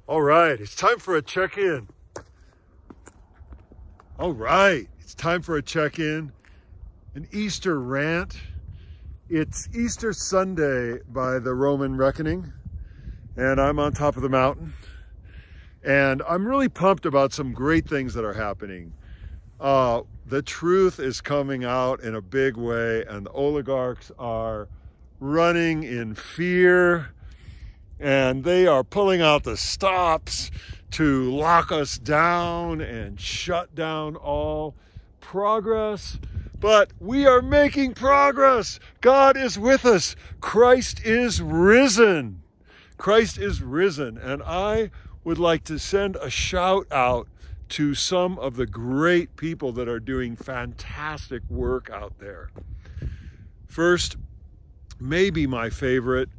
All right, it's time for a check-in. All right, it's time for a check-in, an Easter rant. It's Easter Sunday by the Roman reckoning, and I'm on top of the mountain. And I'm really pumped about some great things that are happening. The truth is coming out in a big way, and the oligarchs are running in fear, and they are pulling out the stops to lock us down and shut down all progress. But we are making progress. God is with us. Christ is risen. Christ is risen. And I would like to send a shout out to some of the great people that are doing fantastic work out there. First, maybe my favorite,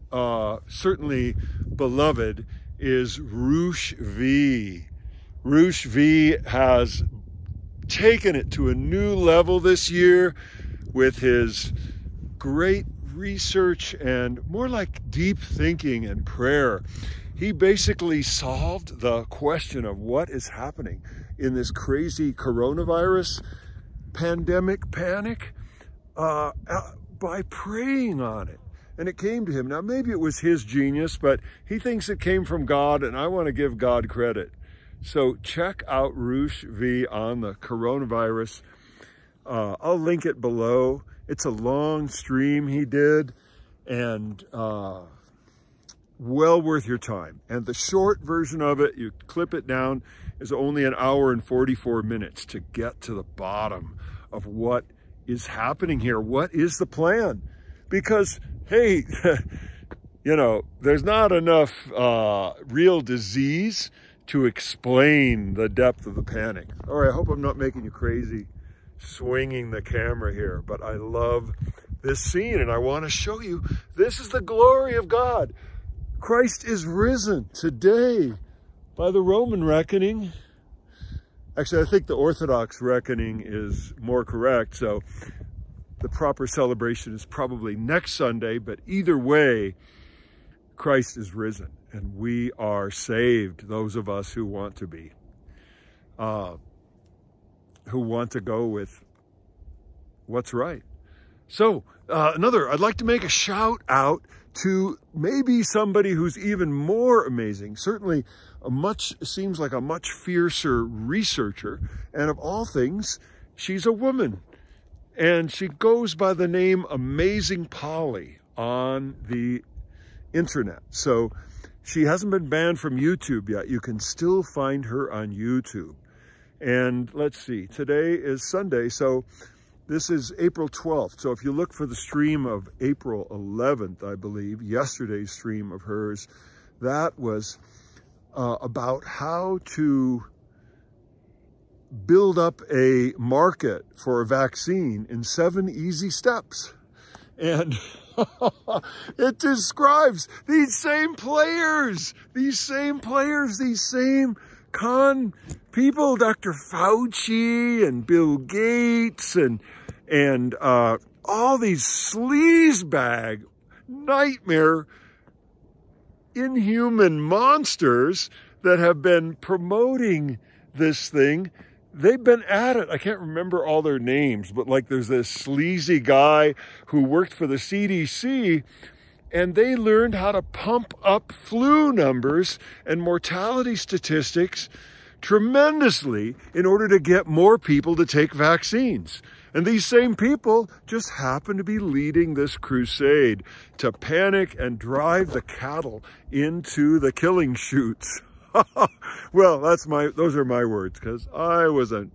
certainly beloved, is Roosh V. Roosh V has taken it to a new level this year with his great research and more like deep thinking and prayer. He basically solved the question of what is happening in this crazy coronavirus pandemic panic by praying on it. And it came to him. Now, maybe it was his genius, but he thinks it came from God, and I want to give God credit. So check out Roosh V on the coronavirus. I'll link it below. It's a long stream he did, and well worth your time. And the short version of it, you clip it down, is only 1 hour and 44 minutes to get to the bottom of what is happening here. What is the plan? Because, hey, you know, there's not enough real disease to explain the depth of the panic. All right, I hope I'm not making you crazy swinging the camera here, but I love this scene and I want to show you this is the glory of God. Christ is risen today by the Roman reckoning. Actually, I think the Orthodox reckoning is more correct. So the proper celebration is probably next Sunday, but either way, Christ is risen and we are saved, those of us who want to be, who want to go with what's right. So I'd like to make a shout out to maybe somebody who's even more amazing, certainly seems like a much fiercer researcher, and of all things, she's a woman. And she goes by the name Amazing Polly on the internet. So she hasn't been banned from YouTube yet. You can still find her on YouTube. And let's see, today is Sunday, so this is April 12th. So if you look for the stream of April 11th, I believe, yesterday's stream of hers, that was about how to build up a market for a vaccine in 7 easy steps. And it describes these same players, these same con people, Dr. Fauci and Bill Gates and all these sleazebag, nightmare, inhuman monsters that have been promoting this thing. They've been at it. I can't remember all their names, but like there's this sleazy guy who worked for the CDC, and they learned how to pump up flu numbers and mortality statistics tremendously in order to get more people to take vaccines. And these same people just happen to be leading this crusade to panic and drive the cattle into the killing chutes. Well, those are my words, because I was an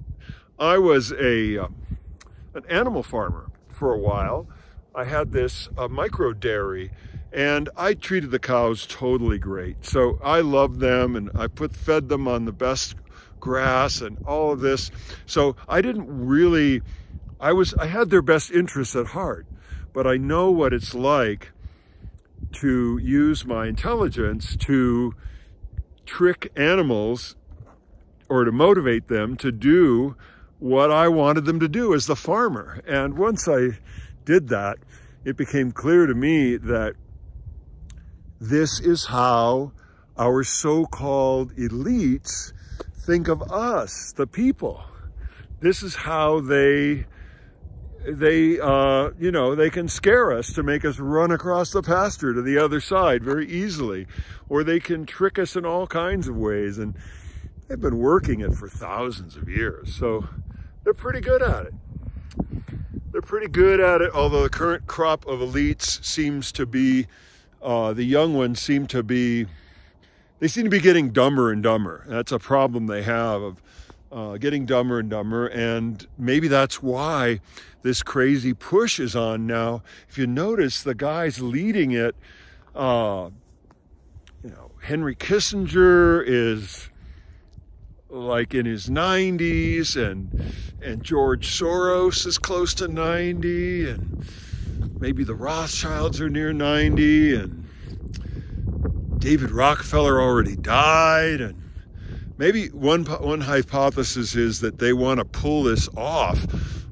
animal farmer for a while. I had this micro dairy, and I treated the cows totally great. So I loved them, and I fed them on the best grass and all of this. So I didn't really, I had their best interests at heart, but I know what it's like to use my intelligence to trick animals or to motivate them to do what I wanted them to do as the farmer. And once I did that, it became clear to me that this is how our so-called elites think of us, the people. This is how they can scare us to make us run across the pasture to the other side very easily, or they can trick us in all kinds of ways. And they've been working it for thousands of years, so they're pretty good at it. They're pretty good at it, although the current crop of elites seems to be, the young ones seem to be getting dumber and dumber. That's a problem they have, of getting dumber and dumber, and maybe that's why this crazy push is on now. If you notice, the guys leading it, Henry Kissinger is like in his 90s, and George Soros is close to 90, and maybe the Rothschilds are near 90, and David Rockefeller already died, and maybe one hypothesis is that they want to pull this off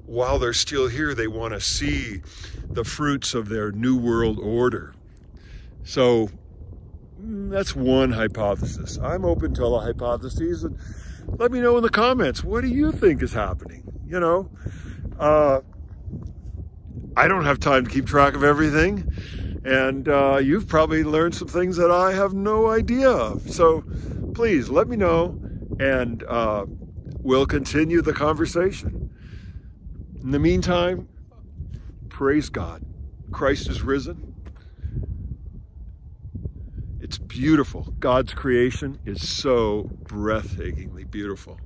while they're still here. They want to see the fruits of their New World Order. So that's one hypothesis. I'm open to all the hypotheses, and let me know in the comments, what do you think is happening? I don't have time to keep track of everything, and you've probably learned some things that I have no idea of. So please let me know, and we'll continue the conversation. In the meantime, praise God. Christ is risen. It's beautiful. God's creation is so breathtakingly beautiful.